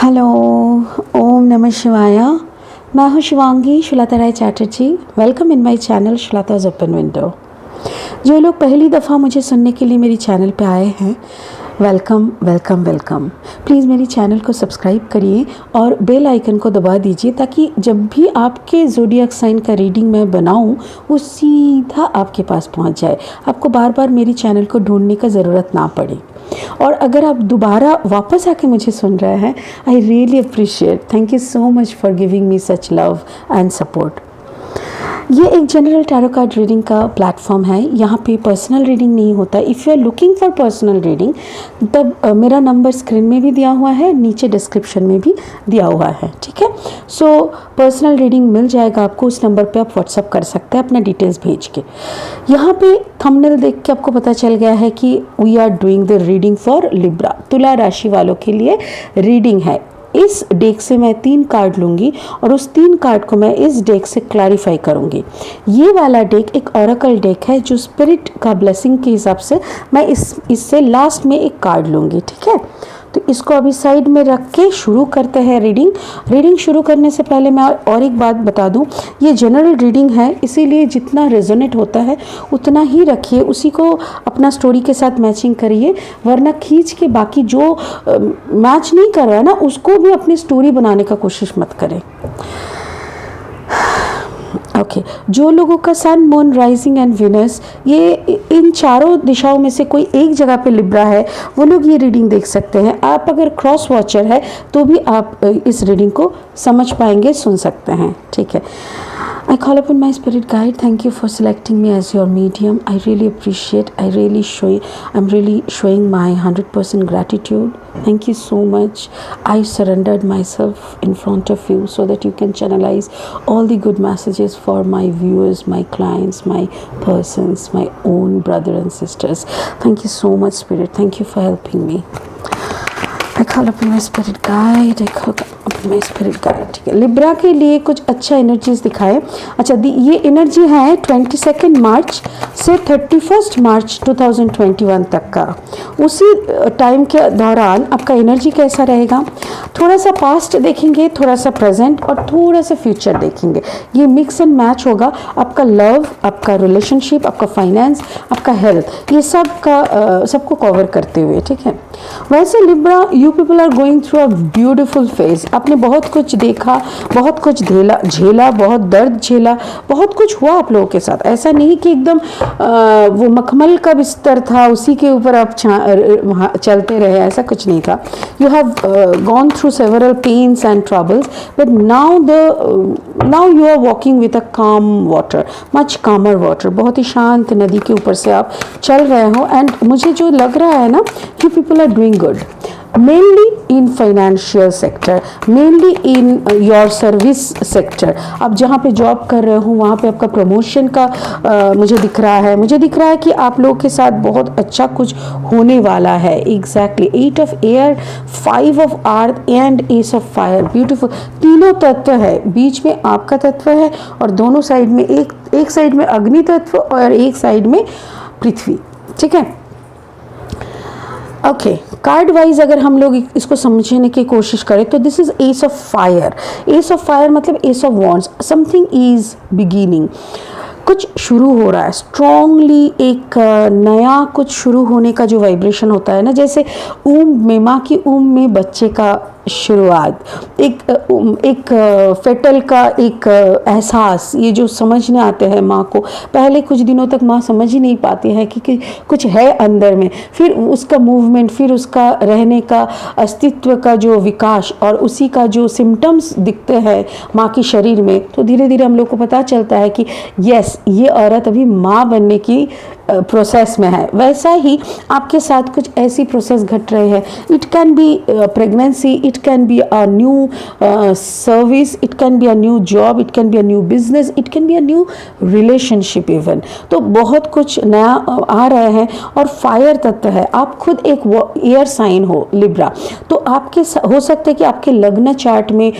Hello, ओम नमः शिवाय। मैं हूँ Shivangi Shulta Rai Chatterjee. Welcome in my channel शुलता's ओपन विंडो। जो लोग पहली दफ़ा मुझे सुनने के लिए मेरी चैनल पे आए हैं, वेलकम वेलकम वेलकम। प्लीज़ मेरी चैनल को सब्सक्राइब करिए और बेल आइकन को दबा दीजिए ताकि जब भी आपके ज़ोडिएक साइन का रीडिंग मैं बनाऊं वो सीधा आपके पास पहुंच जाए, आपको बार बार मेरी चैनल को ढूंढने का ज़रूरत ना पड़े। और अगर आप दोबारा वापस आके मुझे सुन रहे हैं, I really appreciate. Thank you so much for giving me such love and support. ये एक जनरल टैरो कार्ड रीडिंग का प्लेटफॉर्म है। यहाँ पे पर्सनल रीडिंग नहीं होता। If you are looking for personal reading तब मेरा नंबर स्क्रीन में भी दिया हुआ है, नीचे डिस्क्रिप्शन में भी दिया हुआ है, ठीक है। सो पर्सनल रीडिंग मिल जाएगा आपको, उस नंबर पे आप व्हाट्सअप कर सकते हैं अपना डिटेल्स भेज के। यहाँ पे थंबनेल देख के आपको पता चल गया है कि we are doing the reading for Libra, तुला राशि वालों के लिए रीडिंग है। इस डेक से मैं 3 कार्ड लूँगी और उस 3 कार्ड को मैं इस डेक से क्लैरिफाई करूँगी। ये वाला डेक एक ऑरेकल डेक है जो स्पिरिट का ब्लेसिंग के हिसाब से मैं इससे लास्ट में एक कार्ड लूँगी, ठीक है। तो इसको अभी साइड में रख के शुरू करते हैं रीडिंग शुरू करने से पहले मैं और एक बात बता दूं, ये जनरल रीडिंग है, इसीलिए जितना रेजोनेट होता है उतना ही रखिए, उसी को अपना स्टोरी के साथ मैचिंग करिए, वरना खींच के बाकी जो मैच नहीं कर रहा है ना उसको भी अपनी स्टोरी बनाने का कोशिश मत करें। ओके, जो लोगों का सन, मून, राइजिंग एंड विनर्स ये इन चारों दिशाओं में से कोई एक जगह पे लिब्रा है, वो लोग ये रीडिंग देख सकते हैं। आप अगर क्रॉस वॉचर है तो भी आप इस रीडिंग को समझ पाएंगे, सुन सकते हैं, ठीक है। I call upon my spirit guide. Thank you for selecting me as your medium. I really appreciate. I'm really showing my 100% gratitude. Thank you so much. I surrendered myself in front of you so that you can channelize all the good messages for my viewers, my clients, my persons, my own brother and sisters. Thank you so much, Spirit. Thank you for helping me. I call upon my spirit guide. I call upon my spirit guide. ठीक है, Libra के लिए कुछ अच्छा energies दिखाए। अच्छा, ये energy है 22 मार्च से 31 मार्च 2021 तक का। उसी टाइम के दौरान आपका एनर्जी कैसा रहेगा, थोड़ा सा पास्ट देखेंगे, थोड़ा सा प्रेजेंट और थोड़ा सा फ्यूचर देखेंगे। ये मिक्स एंड मैच होगा। आपका लव, आपका रिलेशनशिप, आपका फाइनेंस, आपका हेल्थ, ये सब का सबको कवर करते हुए, ठीक है। वैसे Libra, you people are going through a beautiful phase. आपने बहुत कुछ देखा, बहुत कुछ झेला, बहुत दर्द झेला, बहुत कुछ हुआ आप लोगों के साथ। ऐसा नहीं कि एकदम वो मखमल का बिस्तर था उसी के ऊपर आप चलते रहे, ऐसा कुछ नहीं था। You have gone through several pains and troubles, but now you are walking with a calm water, much कामर वाटर। बहुत ही शांत नदी के ऊपर से आप चल रहे हो। एंड मुझे जो लग रहा है ना कि people are doing good, mainly in financial sector, mainly in your service sector। आप जहाँ पे जॉब कर रहे हो वहाँ पे आपका प्रमोशन का मुझे दिख रहा है कि आप लोगों के साथ बहुत अच्छा कुछ होने वाला है। Exactly 8 of air, 5 of earth and S of fire. Beautiful, तीनों तत्व है, बीच में आपका तत्व है और दोनों साइड में एक साइड में अग्नि तत्व और एक साइड में पृथ्वी, ठीक है। ओके, कार्ड वाइज अगर हम लोग इसको समझने की कोशिश करें तो this is ace of fire. Ace of fire मतलब ace of wands, something is beginning, कुछ शुरू हो रहा है स्ट्रॉन्गली। एक नया कुछ शुरू होने का जो वाइब्रेशन होता है ना, जैसे ऊम में, माँ की ऊम में बच्चे का शुरुआत, एक फेटल का एक एहसास, ये जो समझने आते हैं माँ को। पहले कुछ दिनों तक माँ समझ ही नहीं पाती है कि कुछ है अंदर में, फिर उसका मूवमेंट, फिर उसका रहने का, अस्तित्व का जो विकास और उसी का जो सिम्टम्स दिखते हैं माँ के शरीर में, तो धीरे धीरे हम लोग को पता चलता है कि यस, ये औरत अभी माँ बनने की प्रोसेस में है। वैसा ही आपके साथ कुछ ऐसी प्रोसेस घट रहे हैं। It can be pregnancy, it can be a new service, it can be a new job, it can be a new business, it can be a new relationship even. तो बहुत कुछ नया आ रहे हैं और फायर तत्व है। आप खुद एक एयर साइन हो लिब्रा, तो आपके हो सकता है कि आपके लग्न चार्ट में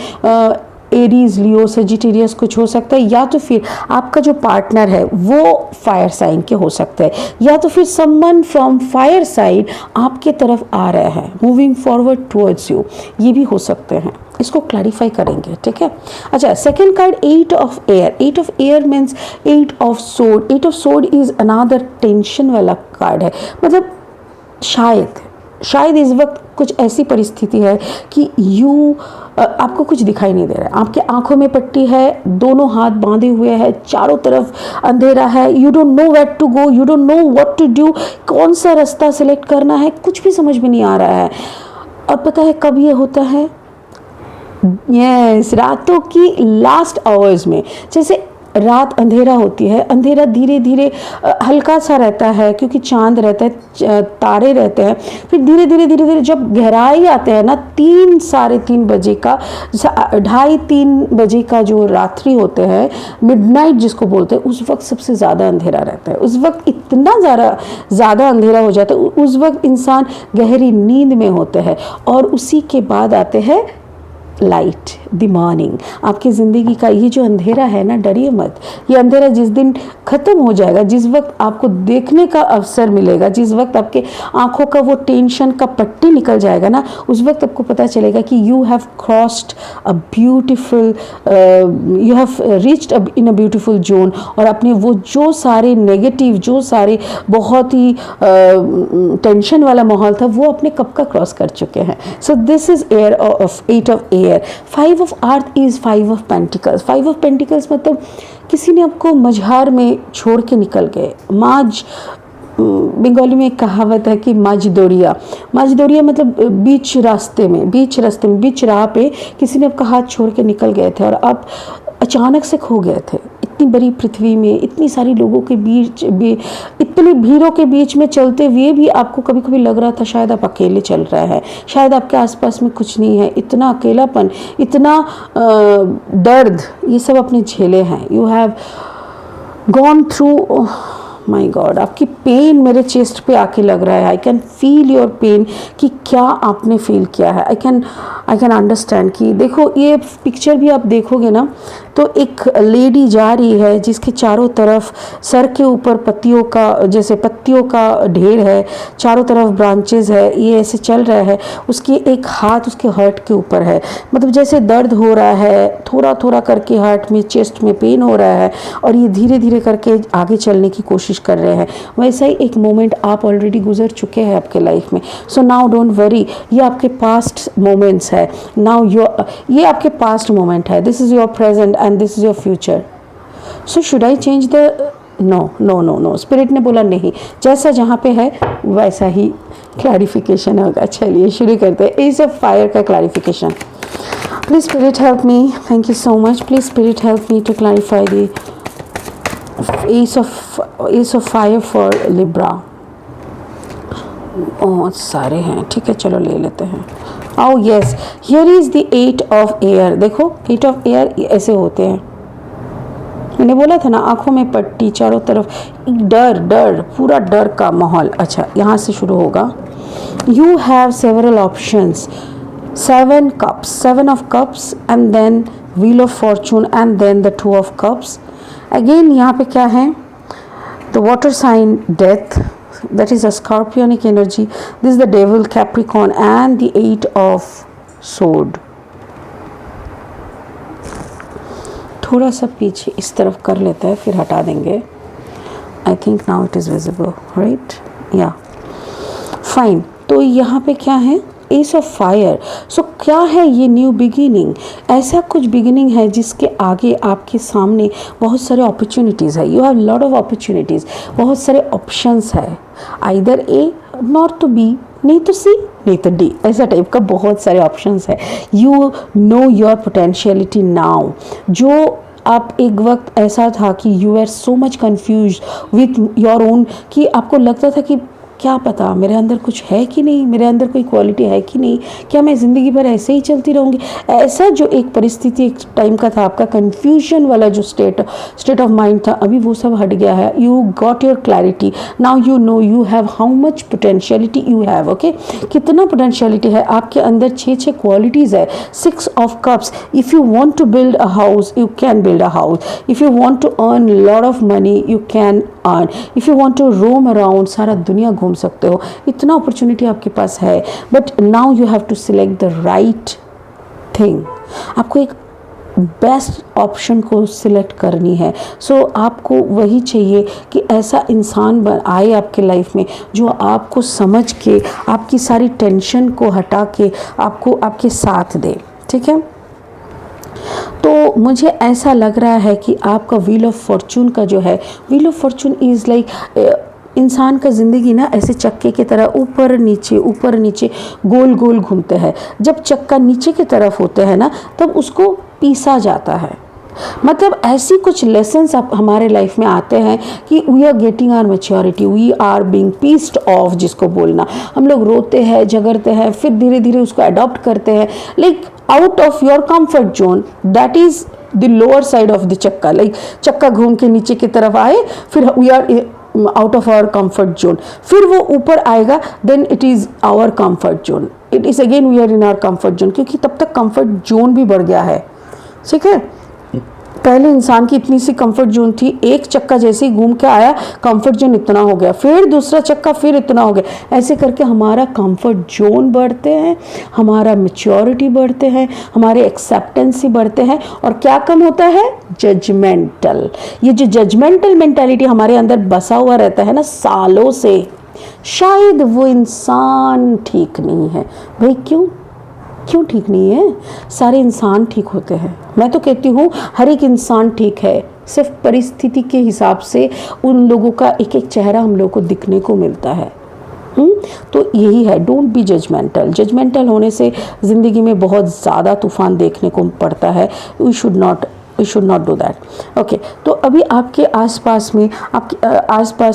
एरीज, लियो, सेजिटेरियस कुछ हो सकता है, या तो फिर आपका जो पार्टनर है वो फायर साइन के हो सकते हैं, या तो फिर समवन फ्रॉम फायर साइड आपके तरफ आ रहे हैं, मूविंग फॉरवर्ड टुवर्ड्स यू, ये भी हो सकते हैं। इसको क्लैरिफाई करेंगे, ठीक है। अच्छा, second card 8 of air. 8 of air means 8 of sword. 8 of sword is another tension वाला कार्ड है, मतलब शायद इस वक्त कुछ ऐसी परिस्थिति है कि आपको कुछ दिखाई नहीं दे रहा है, आपके आंखों में पट्टी है, दोनों हाथ बांधे हुए हैं, चारों तरफ अंधेरा है, you don't know where to go, you don't know what to do, कौन सा रास्ता सिलेक्ट करना है, कुछ भी समझ में नहीं आ रहा है। अब पता है कब ये होता है? यस, रातों की लास्ट आवर्स में। जैसे रात अंधेरा होती है, अंधेरा धीरे धीरे हल्का सा रहता है क्योंकि चांद रहता है, तारे रहते हैं, फिर धीरे धीरे जब गहराई आते हैं ना, 3 साढ़े 3 बजे का, 2:30-3 बजे का जो रात्रि होते हैं, मिडनाइट जिसको बोलते हैं, उस वक्त सबसे ज़्यादा अंधेरा रहता है। उस वक्त इतना ज़्यादा अंधेरा हो जाता है, उस वक्त इंसान गहरी नींद में होते हैं, और उसी के बाद आते हैं लाइट, द मॉर्निंग। आपकी ज़िंदगी का ये जो अंधेरा है ना, डरिए मत, ये अंधेरा जिस दिन ख़त्म हो जाएगा, जिस वक्त आपको देखने का अवसर मिलेगा, जिस वक्त आपके आंखों का वो टेंशन का पट्टी निकल जाएगा ना, उस वक्त आपको पता चलेगा कि you have crossed a beautiful, you have reached in a beautiful zone, और अपने वो जो सारे नेगेटिव, जो सारे बहुत ही टेंशन वाला माहौल था, वो अपने कब का क्रॉस कर चुके हैं। So this is air of 8 of air. 5 of earth is 5 of pentacles. 5 of pentacles मतलब किसी ने आपको मझार में छोड़ के निकल गए। बंगाली में एक कहावत है कि माजदोरिया मतलब बीच बीच राह पे किसी ने आपका हाथ छोड़ के निकल गए थे, और आप अचानक से खो गए थे। इतनी बड़ी पृथ्वी में, इतनी सारी लोगों के बीच, इतनी भीड़ों के बीच में चलते हुए भी आपको कभी कभी लग रहा था शायद आप अकेले चल रहे हैं, शायद आपके आसपास में कुछ नहीं है। इतना अकेलापन, इतना दर्द, ये सब अपने झेले हैं। You have gone through, my God, आपकी पेन मेरे चेस्ट पे आके लग रहा है। I can feel your pain, कि क्या आपने फील किया है। आई कैन अंडरस्टैंड कि देखो, ये पिक्चर भी आप देखोगे ना, तो एक लेडी जा रही है जिसके चारों तरफ सर के ऊपर पत्तियों का ढेर है, चारों तरफ ब्रांचेस है, ये ऐसे चल रहा है, उसकी एक हाथ उसके हार्ट के ऊपर है, मतलब जैसे दर्द हो रहा है, थोड़ा थोड़ा करके हार्ट में, चेस्ट में पेन हो रहा है, और ये धीरे धीरे करके आगे चलने की कोशिश कर रहे हैं। वैसा ही एक मोमेंट आप ऑलरेडी गुजर चुके हैं आपके लाइफ में। सो नाउ डोंट वरी, ये आपके पास्ट मोमेंट्स है। नाउ ये आपके पास्ट मोमेंट है, this is your present and this is your future. So should I change the, no, spirit ने बोला नहीं, जैसा जहाँ पे है वैसा ही क्लैरिफिकेशन होगा। चलिए शुरू करते हैं। एज ऑफ फायर का clarification. Please spirit help me, thank you so much. Please spirit help me to clarify the Ace of fire for Libra। सारे हैं, ठीक है, चलो ले लेते हैं। Yes, here is the 8 of air. देखो 8 ऑफ एयर ऐसे होते हैं, मैंने बोला था ना, आंखों में पट्टी, चारों तरफ डर, पूरा डर का माहौल। अच्छा, यहाँ से शुरू होगा। You have several options, 7 of cups and then wheel of fortune and then the 2 of cups। Again यहाँ पे क्या है? The water sign death, that is a scorpionic energy. This the devil, Capricorn and the 8 of sword. थोड़ा सा पीछे इस तरफ कर लेते हैं, फिर हटा देंगे। I think now it is visible, right? या फाइन। तो यहाँ पे क्या है? S of fire. सो क्या है ये? New beginning. ऐसा कुछ बिगिनिंग है जिसके आगे आपके सामने बहुत सारे अपॉर्चुनिटीज़ है। You have lot of opportunities, बहुत सारे ऑप्शंस है। आइदर ए, नॉट तो बी, नहीं तो सी, नहीं तो डी, ऐसा टाइप का बहुत सारे ऑप्शंस है। You know your potentiality now. जो आप एक वक्त ऐसा था कि you are so much confuse with your own, कि आपको लगता था कि क्या पता मेरे अंदर कुछ है कि नहीं, मेरे अंदर कोई क्वालिटी है कि नहीं, क्या मैं ज़िंदगी भर ऐसे ही चलती रहूँगी। ऐसा जो एक परिस्थिति एक टाइम का था, आपका कन्फ्यूजन वाला जो स्टेट ऑफ माइंड था, अभी वो सब हट गया है। You got your clarity, now you know you have how much potentiality you have. Okay, कितना पोटेंशियलिटी है आपके अंदर, 6 क्वालिटीज़ है। 6 of cups, if you want to build a house you can build a house, if you want to earn lot of money you can earn, if you want to roam around, सारा दुनिया घूम सकते हो, इतना opportunity आपके पास है। But now you have to select the right thing, आपको एक बेस्ट ऑप्शन को सिलेक्ट करनी है। सो आपको वही चाहिए कि ऐसा इंसान आए आपके लाइफ में जो आपको समझ के, आपकी सारी टेंशन को हटा के आपको आपके साथ दे। ठीक है, तो मुझे ऐसा लग रहा है कि आपका व्हील ऑफ फॉर्चून का जो है, wheel of Fortune is like इंसान का ज़िंदगी ना ऐसे चक्के की तरह ऊपर नीचे गोल गोल घूमते हैं। जब चक्का नीचे की तरफ होते हैं ना, तब उसको पीसा जाता है। मतलब ऐसी कुछ लेसन्स आप हमारे लाइफ में आते हैं कि we are getting our maturity, we are being pissed off, जिसको बोलना, हम लोग रोते हैं, झगड़ते हैं, फिर धीरे धीरे उसको अडॉप्ट करते हैं, like out of your comfort zone, that is the lower side of the chakka. Like चक्का घूम के नीचे की तरफ आए, फिर we are out of our comfort zone, फिर वो ऊपर आएगा, then it is our comfort zone, it is again we are in our comfort zone, क्योंकि तब तक कंफर्ट जोन भी बढ़ गया है। ठीक है, पहले इंसान की इतनी सी कंफर्ट जोन थी, एक चक्का जैसे ही घूम के आया कंफर्ट जोन इतना हो गया, फिर दूसरा चक्का फिर इतना हो गया, ऐसे करके हमारा कंफर्ट जोन बढ़ते हैं, हमारा मैच्योरिटी बढ़ते हैं, हमारे एक्सेप्टेंस ही बढ़ते हैं, और क्या कम होता है, जजमेंटल। ये जो जजमेंटल मेंटालिटी हमारे अंदर बसा हुआ रहता है ना सालों से, शायद वो इंसान ठीक नहीं है। भाई क्यों ठीक नहीं है? सारे इंसान ठीक होते हैं। मैं तो कहती हूँ हर एक इंसान ठीक है, सिर्फ परिस्थिति के हिसाब से उन लोगों का एक एक चेहरा हम लोगों को दिखने को मिलता है। तो यही है, डोंट बी जजमेंटल होने से ज़िंदगी में बहुत ज़्यादा तूफान देखने को पड़ता है। We should not do that. Okay, तो अभी आपके आसपास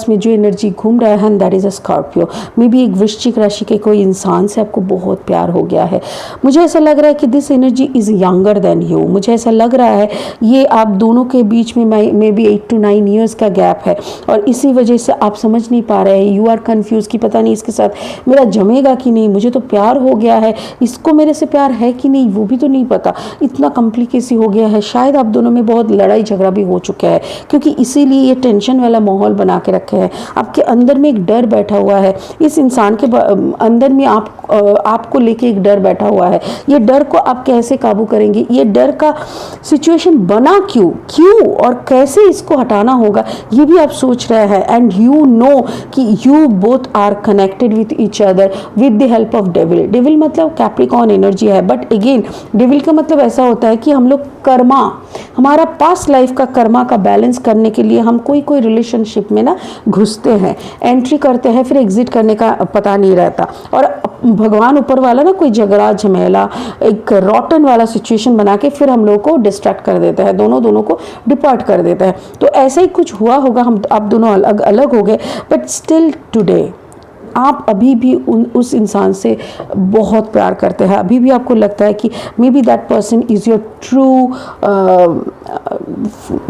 में जो एनर्जी घूम रहा है, that is a Scorpio. May be एक वृश्चिक राशि के कोई इंसान से आपको बहुत प्यार हो गया है। मुझे ऐसा लग रहा है कि this energy is younger than you. मुझे ऐसा लग रहा है ये आप दोनों के बीच में मे बी 8 to 9 ईयर्स का गैप है, और इसी वजह से आप समझ नहीं पा रहे हैं, यू आर कन्फ्यूज़ कि पता नहीं इसके साथ मेरा जमेगा कि नहीं, मुझे तो प्यार हो गया है, इसको मेरे से प्यार है कि नहीं वो भी तो नहीं पता, इतना कॉम्प्लिकेसी हो गया है। शायद आप दोनों में बहुत लड़ाई झगड़ा भी हो चुका है, क्योंकि इसीलिए ये टेंशन वाला माहौल बना के रखे हैं। आपके अंदर में एक डर बैठा हुआ है, इस इंसान के अंदर में आपको लेके एक डर बैठा हुआ है। ये डर को आप कैसे काबू करेंगे, ये डर का सिचुएशन बना क्यों और कैसे इसको हटाना होगा, ये भी आप सोच रहे हैं। एंड यू नो कि you both are connected with each other with the help of devil. Devil मतलब कैप्रिकॉर्न एनर्जी है, बट अगेन डेविल का मतलब ऐसा होता है कि हम लोग कर्मा, हमारा पास्ट लाइफ का कर्मा का बैलेंस करने के लिए हम कोई रिलेशनशिप में ना घुसते हैं, एंट्री करते हैं, फिर एग्जिट करने का पता नहीं रहता, और भगवान ऊपर वाला ना कोई झगड़ा झमेला एक रॉटन वाला सिचुएशन बना के फिर हम लोग को डिस्ट्रैक्ट कर देता है, दोनों को डिपार्ट कर देता है। तो ऐसा ही कुछ हुआ होगा, आप दोनों अलग अलग हो गए, बट स्टिल टुडे आप अभी भी उस इंसान से बहुत प्यार करते हैं। अभी भी आपको लगता है कि may be that person is your true,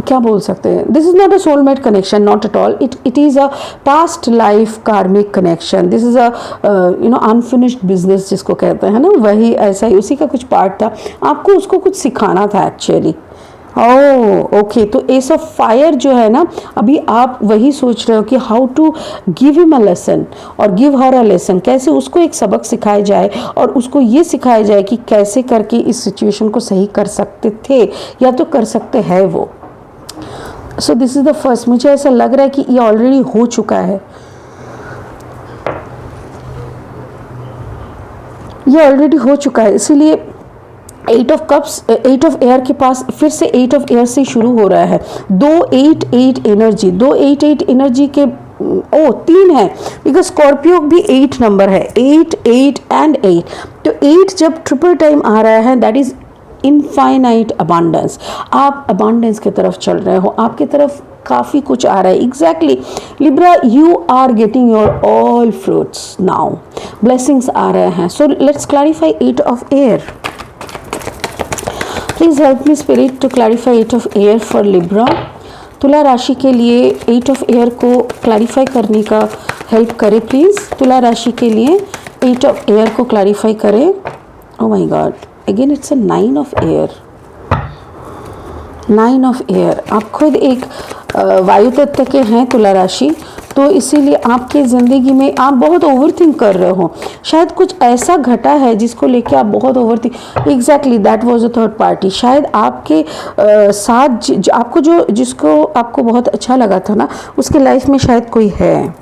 क्या बोल सकते हैं, this is not a soulmate connection, not at all, it is a past life karmic connection, this is a unfinished business जिसको कहते हैं ना, वही ऐसा ही उसी का कुछ पार्ट था। आपको उसको कुछ सिखाना था एक्चुअली। ओके, तो एस ऑफ फायर जो है ना, अभी आप वही सोच रहे हो कि how to give him a lesson और गिव हर अ लेसन, कैसे उसको एक सबक सिखाया जाए और उसको ये सिखाया जाए कि कैसे करके इस सिचुएशन को सही कर सकते थे या तो कर सकते हैं वो। So this is the first. मुझे ऐसा लग रहा है कि ये ऑलरेडी हो चुका है, ये ऑलरेडी हो चुका है, इसीलिए 8 ऑफ कप्स, 8 ऑफ एयर के पास फिर से 8 ऑफ एयर से शुरू हो रहा है। 2-8-8 एनर्जी, 2-8-8 एनर्जी के 3 है, बिकॉज स्कॉर्पियो भी 8 नंबर है, 8 8 एंड 8। तो 8 जब ट्रिपल टाइम आ रहा है, दैट इज इनफाइनाइट अबांडेंस। आप अबांडेंस की तरफ चल रहे हो, आपकी तरफ काफ़ी कुछ आ रहा है। Exactly Libra, you are getting your all fruits now, blessings आ रहे हैं। So let's clarify 8 of air. Please help me spirit to clarify 8 of air for Libra. तुला राशि के लिए 8 ऑफ एयर को क्लैरिफाई करने का हेल्प करें प्लीज़। तुला राशि के लिए 8 ऑफ एयर को क्लैरिफाई करें। Oh my God, again it's a 9 of air. 9 of air, आप खुद एक वायु तत्व के हैं तुला राशि, तो इसीलिए आपके ज़िंदगी में आप बहुत ओवरथिंक कर रहे हो। शायद कुछ ऐसा घटा है जिसको लेके आप बहुत overthink, exactly that was a third party. शायद आपके साथ आपको जिसको आपको बहुत अच्छा लगा था ना, उसके लाइफ में शायद कोई है।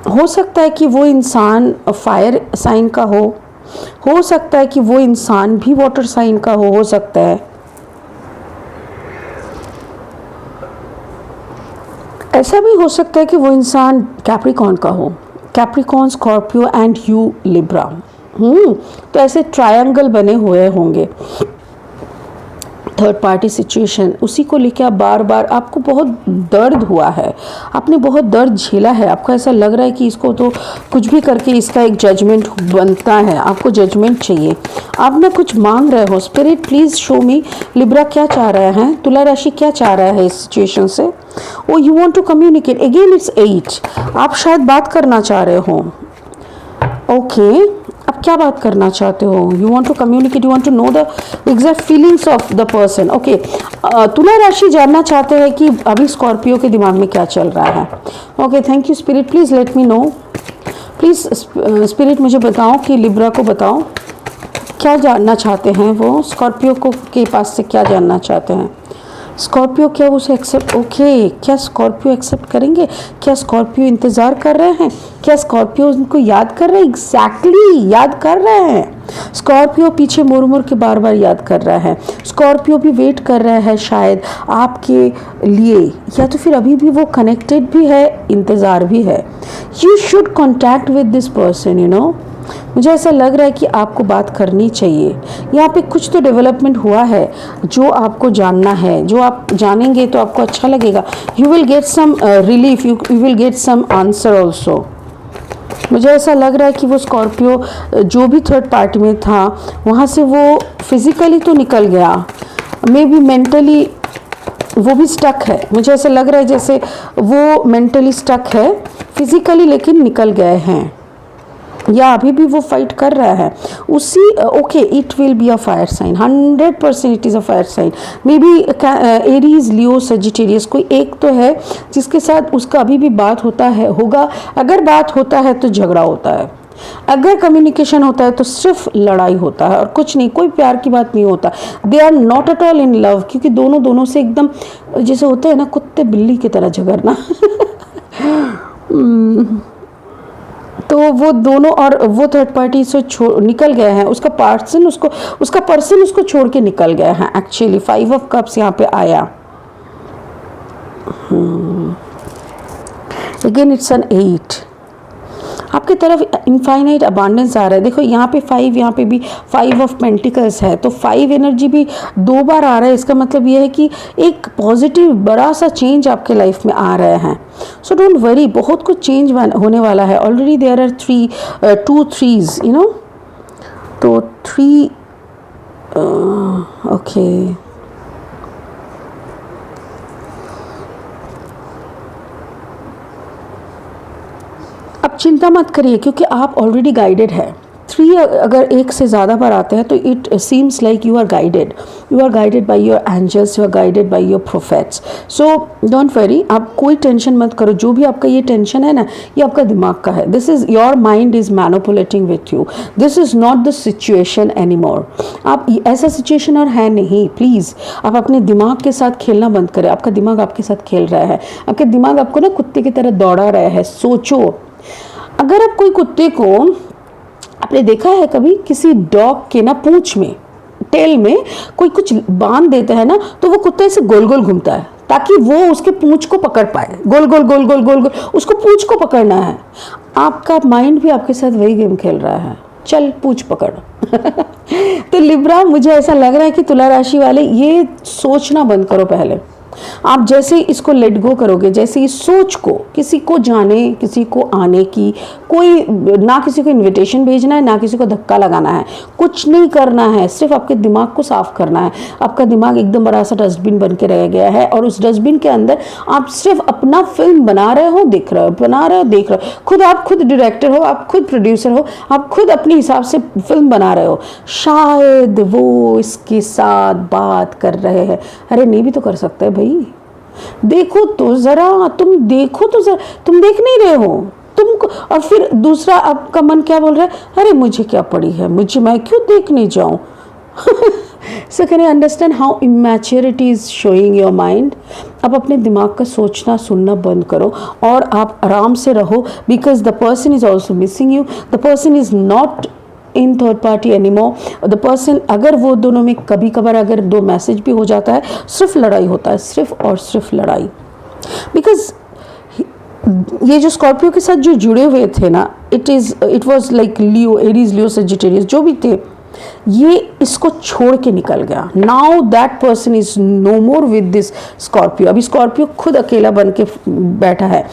हो सकता है कि वो इंसान फायर साइन का हो सकता है कि वो इंसान भी वाटर साइन का हो सकता है। ऐसा भी हो सकता है कि वो इंसान कैप्रिकॉर्न का हो, Capricorn, Scorpio and you Libra. तो ऐसे ट्रायंगल बने हुए होंगे, थर्ड पार्टी सिचुएशन। उसी को लेकर आप बार बार, आपको बहुत दर्द हुआ है, आपने बहुत दर्द झेला है, आपको ऐसा लग रहा है कि इसको तो कुछ भी करके इसका एक जजमेंट बनता है, आपको जजमेंट चाहिए, आप ना कुछ मांग रहे हो। Spirit please show me Libra क्या चाह रहा है, तुला राशि क्या चाह रहा है इस सिचुएशन से। Oh you want to communicate, again it's 8, आप शायद बात करना चाह रहे हो। ओके, अब क्या बात करना चाहते हो? You want to communicate, you want to know the exact feelings of the person. Okay, तुला राशि जानना चाहते हैं कि अभी स्कॉर्पियो के दिमाग में क्या चल रहा है। Okay, thank you spirit, please let me know. Please spirit मुझे बताओ कि लिब्रा को बताओ क्या जानना चाहते हैं वो, स्कॉर्पियो को के पास से क्या जानना चाहते हैं। स्कॉर्पियो क्या उसे एक्सेप्ट, ओके, क्या स्कॉर्पियो एक्सेप्ट करेंगे? क्या स्कॉर्पियो इंतज़ार कर रहे हैं? क्या स्कॉर्पियो उनको याद कर रहे हैं? एग्जैक्टली याद कर रहे हैं। स्कॉर्पियो पीछे मुड़ मुड़ के बार बार याद कर रहा है। स्कॉर्पियो भी वेट कर रहा है शायद आपके लिए, या तो फिर अभी भी वो कनेक्टेड भी है, इंतज़ार भी है। You should contact with this person, you know. मुझे ऐसा लग रहा है कि आपको बात करनी चाहिए। यहाँ पे कुछ तो डेवलपमेंट हुआ है जो आपको जानना है, जो आप जानेंगे तो आपको अच्छा लगेगा। You will get some relief, you will get some answer also. मुझे ऐसा लग रहा है कि वो स्कॉर्पियो जो भी थर्ड पार्टी में था वहाँ से वो फिजिकली तो निकल गया, मे बी मेंटली वो भी स्टक है। मुझे ऐसा लग रहा है जैसे वो मेंटली स्टक है, फिजिकली लेकिन निकल गए हैं, या अभी भी वो फाइट कर रहा है उसी। Okay, it will be a fire sign, 100% it is a fire sign. Maybe Aries, Leo, Sagittarius, कोई एक तो है जिसके साथ उसका अभी भी बात होता है, होगा। अगर बात होता है तो झगड़ा होता है, अगर कम्युनिकेशन होता है तो सिर्फ लड़ाई होता है और कुछ नहीं, कोई प्यार की बात नहीं होता। They are not at all in love, क्योंकि दोनों से एकदम जैसे होते हैं ना कुत्ते बिल्ली की तरह झगड़ना तो वो दोनों, और वो थर्ड पार्टी से निकल गए हैं, उसका पर्सन उसको छोड़ के निकल गए हैं एक्चुअली। 5 ऑफ कप्स यहाँ पे आया। Again it's an 8। आपकी तरफ इनफाइनाइट अबांडेंस आ रहा है। देखो यहाँ पे 5, यहाँ पे भी 5 ऑफ पेंटिकल्स है, तो 5 एनर्जी भी 2 बार आ रहा है। इसका मतलब ये है कि एक पॉजिटिव बड़ा सा चेंज आपके लाइफ में आ रहे हैं। सो डोंट वरी, बहुत कुछ चेंज होने वाला है। Already there are 2 3s, you know, तो 3 ओके। अब चिंता मत करिए क्योंकि आप ऑलरेडी गाइडेड है। 3 अगर एक से ज़्यादा बार आते हैं तो it seems like you are guided by your angels, you are guided by your prophets. So don't worry, आप कोई टेंशन मत करो। जो भी आपका ये टेंशन है ना, ये आपका दिमाग का है। This is your mind is manipulating with you, this is not the situation any more. आप ऐसा सिचुएशन और है नहीं। प्लीज़ आप अपने दिमाग के साथ खेलना बंद करें। आपका दिमाग आपके साथ खेल रहा है, आपके दिमाग आपको ना कुत्ते की तरह दौड़ा रहा है। सोचो, अगर आप कोई कुत्ते को, आपने देखा है कभी किसी डॉग के ना पूंछ में, टेल में कोई कुछ बांध देता है ना, तो वो कुत्ता ऐसे गोल गोल घूमता है ताकि वो उसके पूंछ को पकड़ पाए। गोल गोल गोल गोल गोल गोल उसको पूंछ को पकड़ना है। आपका माइंड भी आपके साथ वही गेम खेल रहा है, चल पूंछ पकड़ तो लिब्रा, मुझे ऐसा लग रहा है कि तुला राशि वाले ये सोचना बंद करो पहले। आप जैसे इसको लेट गो करोगे, जैसे इस सोच को, किसी को जाने किसी को आने की, कोई ना किसी को इनविटेशन भेजना है, ना किसी को धक्का लगाना है, कुछ नहीं करना है, सिर्फ आपके दिमाग को साफ करना है। आपका दिमाग एकदम बड़ा सा डस्टबिन बन के रह गया है और उस डस्टबिन के अंदर आप सिर्फ अपना फिल्म बना रहे हो, देख रहे हो, बना रहे हो, देख रहे हो। खुद आप खुद डायरेक्टर हो, आप खुद प्रोड्यूसर हो, आप खुद अपने हिसाब से फिल्म बना रहे हो। शायद वो इसके साथ बात कर रहे हैं। अरे नहीं भी तो कर सकता है भाई, देखो तो जरा, तुम देखो तो जरा, तुम देख नहीं रहे हो तुमको। और फिर दूसरा आपका मन क्या बोल रहा है, अरे मुझे क्या पड़ी है, मुझे, मैं क्यों देखने जाऊं। So can you understand how immaturity is showing your mind? अब अपने दिमाग का सोचना सुनना बंद करो और आप आराम से रहो, because the person is also missing you, the person is not in third party anymore. The person, अगर वो दोनों में कभी कभार अगर दो मैसेज भी हो जाता है, सिर्फ लड़ाई होता है, सिर्फ और सिर्फ लड़ाई। बिकॉज ये जो स्कॉर्पियो के साथ जो जुड़े हुए थे ना, it was like Leo, Aries, Leo, Sagittarius जो भी थे, ये इसको छोड़ के निकल गया। Now that person is no more with this Scorpio. अभी स्कॉर्पियो खुद अकेला बन के बैठा है।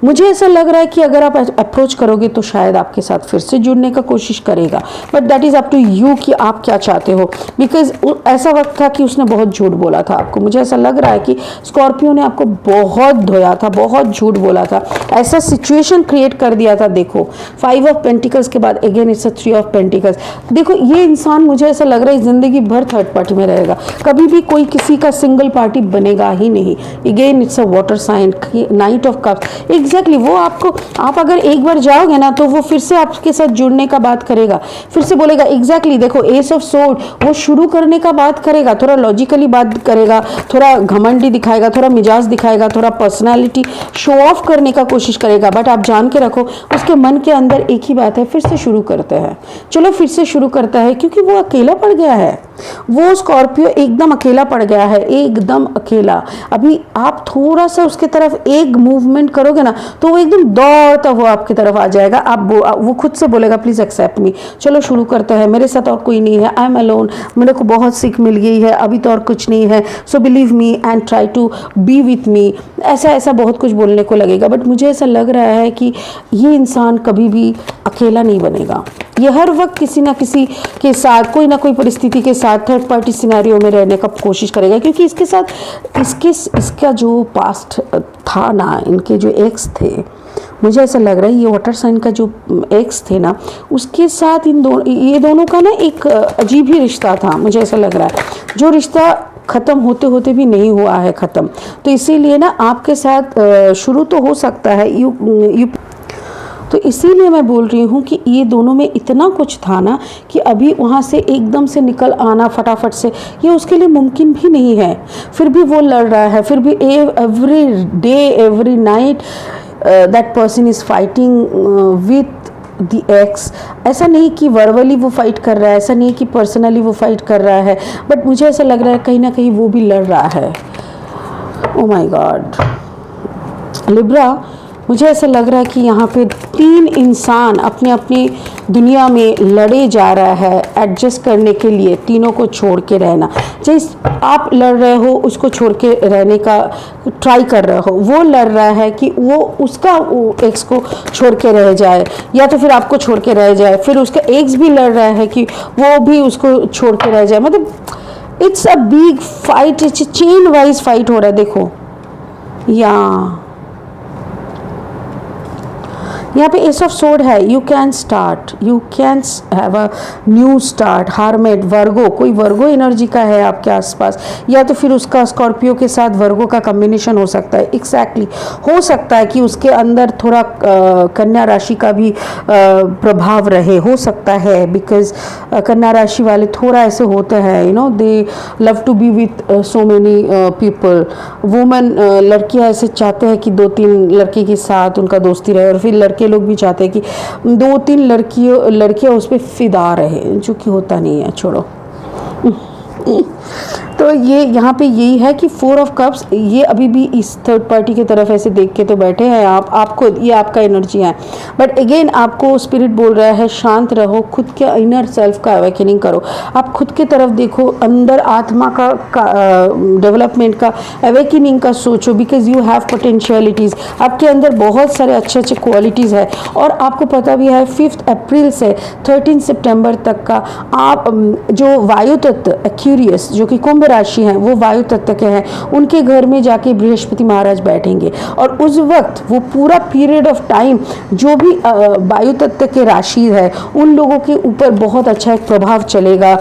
मुझे ऐसा लग रहा है कि अगर आप अप्रोच करोगे तो शायद आपके साथ फिर से जुड़ने का कोशिश करेगा, but that is up to you कि आप क्या चाहते हो। बिकॉज ऐसा वक्त था कि उसने बहुत झूठ बोला था आपको। मुझे ऐसा लग रहा है कि स्कॉर्पियो ने आपको बहुत धोया था, बहुत झूठ बोला था, ऐसा सिचुएशन क्रिएट कर दिया था। देखो 5 ऑफ पेंटिकल्स के बाद अगेन इट्स 3 ऑफ पेंटिकल्स। देखो ये इंसान, मुझे ऐसा लग रहा है जिंदगी भर थर्ड पार्टी में रहेगा, कभी भी कोई किसी का सिंगल पार्टी बनेगा ही नहीं। Again it's a water sign, knight of cups. Exactly वो आपको, आप अगर एक बार जाओगे ना तो वो फिर से आपके साथ जुड़ने का बात करेगा, फिर से बोलेगा। एग्जैक्टली देखो एस ऑफ सोर्ड, वो शुरू करने का बात करेगा, थोड़ा लॉजिकली बात करेगा, थोड़ा घमंडी दिखाएगा, थोड़ा मिजाज दिखाएगा, थोड़ा पर्सनालिटी शो ऑफ करने का कोशिश करेगा। बट आप जान के रखो उसके मन के अंदर एक ही बात है, फिर से शुरू करते हैं, चलो फिर से शुरू करता है, क्योंकि वो अकेला पड़ गया है। वो स्कॉर्पियो एकदम अकेला पड़ गया है, एकदम अकेला। अभी आप थोड़ा सा उसके तरफ एक मूवमेंट करोगे ना तो वो एकदम दौड़ता हुआ आपकी तरफ आ जाएगा। आप वो खुद से बोलेगा प्लीज एक्सेप्ट मी, चलो शुरू करते हैं, मेरे साथ और कोई नहीं है, आई एम अलोन, मेरे को बहुत सीख मिल गई है, अभी तो और कुछ नहीं है, so believe me and try to be with me. ऐसा ऐसा बहुत कुछ बोलने को लगेगा। बट मुझे ऐसा लग रहा है कि ये इंसान कभी भी अकेला नहीं बनेगा। ये हर वक्त किसी ना किसी के साथ, कोई ना कोई परिस्थिति के साथ थर्ड पार्टी सिनेरियो में रहने का कोशिश करेगा, क्योंकि इसके साथ इसका जो पास्ट था ना, इनके जो एक्स थे, मुझे ऐसा लग रहा है ये वाटर साइन का जो एक्स थे ना, उसके साथ ये दोनों का ना एक अजीब ही रिश्ता था। मुझे ऐसा लग रहा है जो रिश्ता ख़त्म होते होते भी नहीं हुआ है ख़त्म। तो इसीलिए ना आपके साथ शुरू तो हो सकता है, तो इसीलिए मैं बोल रही हूँ कि ये दोनों में इतना कुछ था ना कि अभी वहाँ से एकदम से निकल आना फटाफट से, ये उसके लिए मुमकिन भी नहीं है। फिर भी वो लड़ रहा है, फिर भी every day every night that person is fighting with the x. ऐसा नहीं कि वर्बली वो फाइट कर रहा है, ऐसा नहीं कि पर्सनली वो फाइट कर रहा है, बट मुझे ऐसा लग रहा है कहीं ना कहीं वो भी लड़ रहा है। ओ माय गॉड लिब्रा, मुझे ऐसा लग रहा है कि यहाँ पे 3 इंसान अपनी अपनी दुनिया में लड़े जा रहा है एडजस्ट करने के लिए, तीनों को छोड़ के रहना। जिस आप लड़ रहे हो उसको छोड़ के रहने का ट्राई कर रहे हो, वो लड़ रहा है कि वो उसका एक्स को छोड़ के रह जाए, या तो फिर आपको छोड़ के रह जाए। फिर उसका एक्स भी लड़ रहा है कि वो भी उसको छोड़ के रह जाए। मतलब it's a big fight, it's chain wise fight हो रहा है। देखो यहाँ पे एस ऑफ सोर्ड है। You can start, you can have a new start. हार्मेट, वर्गो, कोई वर्गो एनर्जी का है आपके आसपास, या तो फिर उसका स्कॉर्पियो के साथ वर्गो का कॉम्बिनेशन हो सकता है। एग्जैक्टली हो सकता है कि उसके अंदर थोड़ा कन्या राशि का भी प्रभाव रहे, हो सकता है। बिकॉज कन्या राशि वाले थोड़ा ऐसे होते हैं, you know, they love to be with so many people. Women, लड़कियां ऐसे चाहते हैं कि 2-3 लड़के के साथ उनका दोस्ती रहे, और फिर लड़के लोग भी चाहते हैं कि 2-3 लड़कियां उस पर फिदा रहे, जो कि होता नहीं है। छोड़ो। तो ये यहाँ पे यही है कि 4 ऑफ कप्स, ये अभी भी इस थर्ड पार्टी की तरफ ऐसे देख के तो बैठे हैं आपको, ये आपका एनर्जी है। बट अगेन आपको स्पिरिट बोल रहा है शांत रहो, खुद के इनर सेल्फ का अवेकनिंग करो, आप खुद की तरफ देखो, अंदर आत्मा का डेवलपमेंट का अवेकनिंग का सोचो, बिकॉज यू हैव पोटेंशियलिटीज़, आपके अंदर बहुत सारे अच्छे अच्छे क्वालिटीज़ है। और आपको पता भी है 5 अप्रैल से 13 सितंबर तक का आप जो वायु तत्व एक्यूरियस जो कि कुंभ राशि हैं, वो वायु तत्व के हैं, उनके घर में जाके बृहस्पति महाराज बैठेंगे। और उस वक्त वो पूरा पीरियड ऑफ टाइम जो भी वायु तत्व के राशि है उन लोगों के ऊपर बहुत अच्छा एक प्रभाव चलेगा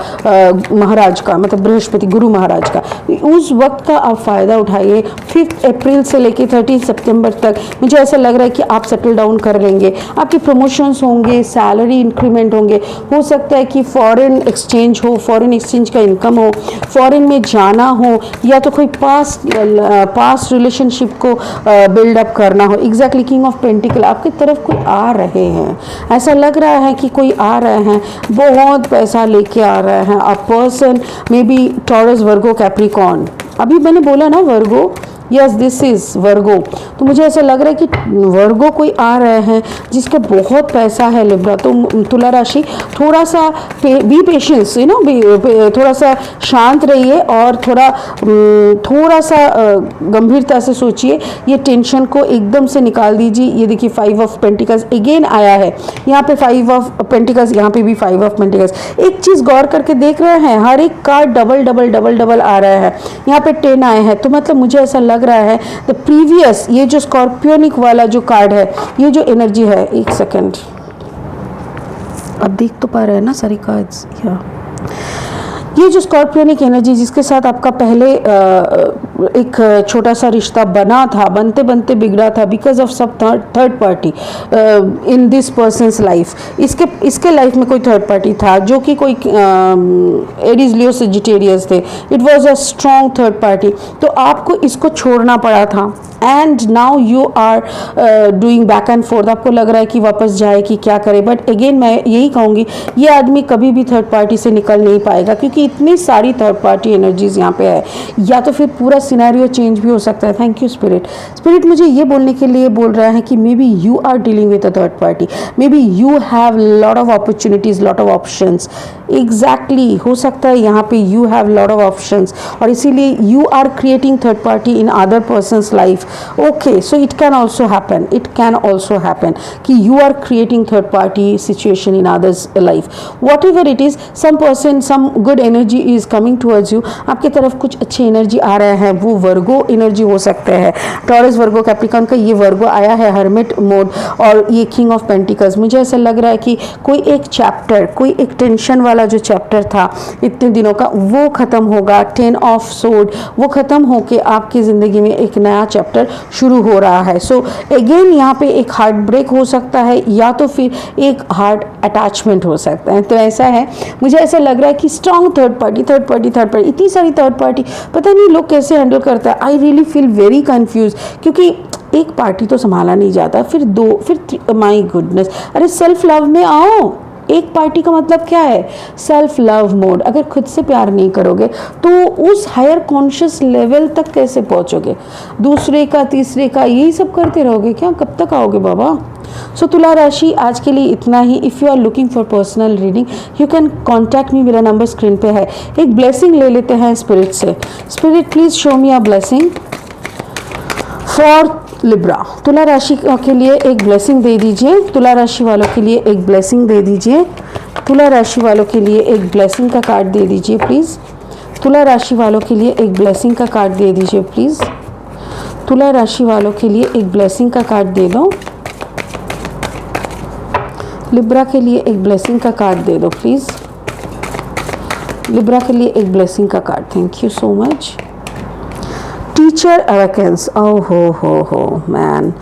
महाराज का, मतलब बृहस्पति गुरु महाराज का। उस वक्त का आप फ़ायदा उठाइए। 5 अप्रैल से लेकर 13 सितंबर तक मुझे ऐसा लग रहा है कि आप सेटल डाउन कर लेंगे, आपके प्रमोशंस होंगे, सैलरी इंक्रीमेंट होंगे, हो सकता है कि फॉरेन एक्सचेंज हो, फॉरेन एक्सचेंज का इनकम हो, फॉरेन में जाना हो, या तो कोई पास रिलेशनशिप को बिल्डअप करना हो। एग्जैक्टली किंग ऑफ पेंटिकल आपकी तरफ कोई आ रहे हैं, ऐसा लग रहा है कि कोई आ रहे हैं, बहुत पैसा लेके आ रहे हैं। A person may be taurus, Virgo, Capricorn, अभी मैंने बोला ना वर्गो, यस दिस इज वर्गो। तो मुझे ऐसा लग रहा है कि वर्गो कोई आ रहे हैं जिसका बहुत पैसा है लिब्रा। तो तुला राशि थोड़ा सा बी पेशेंस, यू नो, थोड़ा सा शांत रहिए और थोड़ा सा गंभीरता से सोचिए, ये टेंशन को एकदम से निकाल दीजिए। ये देखिए 5 ऑफ पेंटिकल्स अगेन आया है, यहाँ पे 5 ऑफ पेंटिकल्स, यहाँ पे भी 5 ऑफ पेंटिकल्स। एक चीज़ गौर करके देख रहे हैं, हर एक card double double double double आ रहा है। यहाँ पे 10 आए हैं, तो मतलब मुझे ऐसा लग रहा है द प्रीवियस, ये जो स्कॉर्पियोनिक वाला जो कार्ड है, ये जो एनर्जी है, एक सेकंड, अब देख तो पा रहे हैं ना सारी कार्ड्स, या ये जो स्कॉर्पियोनिक एनर्जी जिसके साथ आपका पहले एक छोटा सा रिश्ता बना था, बनते बनते बिगड़ा था बिकॉज ऑफ सब third party in this person's life. इसके लाइफ में कोई थर्ड पार्टी था जो कि कोई एरीज, लियो, सेजिटेरियस थे। It was a strong third party, तो आपको इसको छोड़ना पड़ा था। And now you are doing back and forth, आपको लग रहा है कि वापस जाए कि क्या करे। बट अगेन मैं यही कहूँगी, ये आदमी कभी भी थर्ड पार्टी से निकल नहीं पाएगा क्योंकि इतनी सारी थर्ड पार्टी एनर्जीज यहाँ पे है, या तो फिर पूरा सिनेरियो चेंज भी हो सकता है। Thank you spirit. स्पिरिट मुझे ये बोलने के लिए बोल रहा है कि maybe you are dealing with a third party, maybe you have lot of opportunities, lot of options. Exactly हो सकता है यहाँ पे you have lot of options और इसीलिए you are creating third party in other person's life. Okay, so it can also happen. It can also happen कि you are creating third party situation in others' life. Whatever it is, some person, some good energy is coming towards you. आपके तरफ कुछ अच्छी energy आ रहे हैं, वो वर्गो energy हो सकते हैं। टॉरस, वर्गो, कैप्रिकॉर्न का ये वर्गो आया है हर्मिट मोड और ये किंग ऑफ पेंटिकल्स। मुझे ऐसा लग रहा है कि कोई एक चैप्टर, कोई एक टेंशन वाला जो चैप्टर था इतने दिनों का, वो खत्म होगा। 10 ऑफ सोर्ड वो खत्म होके आपकी ज़िंदगी में एक नया चैप्टर शुरू हो रहा है। सो अगेन यहाँ पे एक हार्ट ब्रेक हो सकता है या तो फिर एक हार्ट अटैचमेंट हो सकता है। तो ऐसा है, मुझे ऐसा लग रहा है कि स्ट्रॉन्ग थर्ड पार्टी, इतनी सारी थर्ड पार्टी, पता नहीं लोग कैसे हैंडल करता है। I really feel very confuse क्योंकि एक पार्टी तो संभाला नहीं जाता, फिर दो, फिर माई गुडनेस, अरे सेल्फ लव में आओ। एक पार्टी का मतलब क्या है? Self love mode. अगर खुद से प्यार नहीं करोगे तो उस हायर कॉन्शियस लेवल तक कैसे पहुंचोगे? दूसरे का, तीसरे का, यही सब करते रहोगे क्या? कब तक आओगे बाबा? सो तुला राशि आज के लिए इतना ही। If you are looking for personal reading you can contact me, मेरा नंबर स्क्रीन पे है। एक ब्लेसिंग ले लेते हैं स्पिरिट से। Spirit please show me a blessing for Libra. तुला राशि के लिए एक ब्लेसिंग दे दीजिए। तुला राशि वालों के लिए एक ब्लेसिंग दे दीजिए। तुला राशि वालों के लिए एक ब्लेसिंग का कार्ड दे दीजिए प्लीज़। तुला राशि वालों के लिए एक ब्लेसिंग का कार्ड दे दीजिए प्लीज़। तुला राशि वालों के लिए एक ब्लेसिंग का कार्ड दे दो। लिब्रा के लिए एक ब्लेसिंग का कार्ड दे दो प्लीज़। लिब्रा के लिए एक ब्लेसिंग का card. Thank you so much. Teacher awakens, oh ho man,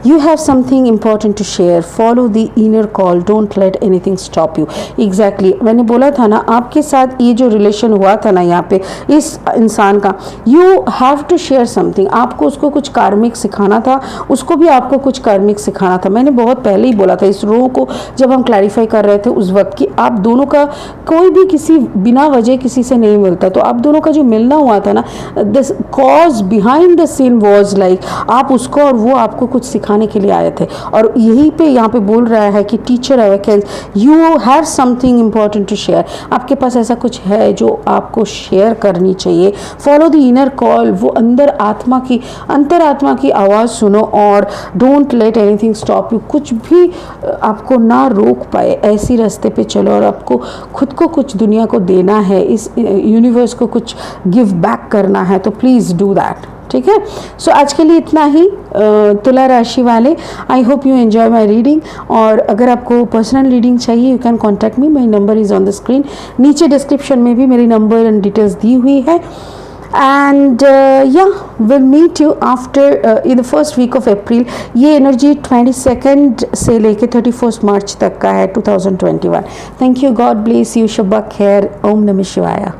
You have something important to share. Follow the inner call. Don't let anything stop you. Exactly. मैंने बोला था ना, आपके साथ ये जो रिलेशन हुआ था ना यहाँ पे इस इंसान का, you have to share something. आपको उसको कुछ कार्मिक सिखाना था, उसको भी आपको कुछ कार्मिक सिखाना था. मैंने बहुत पहले ही बोला था इस रो को जब हम क्लैरिफाई कर रहे थे उस वक्त कि आप दोनों का कोई भी किसी बिना वजह किसी से नहीं मिलता. तो आप दोनों का जो मिलना हुआ था ना, the cause behind the scene was like आप उसको और वो आपको कुछ सिखाने के लिए आए थे. और यहीं पे यहाँ पे बोल रहा है कि teacher awakens, you have something important to share. आपके पास ऐसा कुछ है जो आपको शेयर करनी चाहिए. Follow the inner call. वो अंतरात्मा की आवाज़ सुनो और don't let anything stop you. कुछ भी आपको ना रोक पाए, ऐसी रास्ते पे चलो. और आपको खुद को कुछ दुनिया को देना है, इस यूनिवर्स को कुछ गिव बैक करना है, तो प्लीज़ डू दैट. ठीक है. सो आज के लिए इतना ही तुला राशि वाले. I hope you enjoy my reading. और अगर आपको पर्सनल रीडिंग चाहिए you can contact me. My number is on the screen. नीचे डिस्क्रिप्शन में भी मेरी नंबर एंड डिटेल्स दी हुई है. And will meet you after in the first week of April. ये एनर्जी 22 से लेके 31 मार्च तक का है 2021. Thank you. God bless you. शब्बा खैर. ओम नमः शिवाय.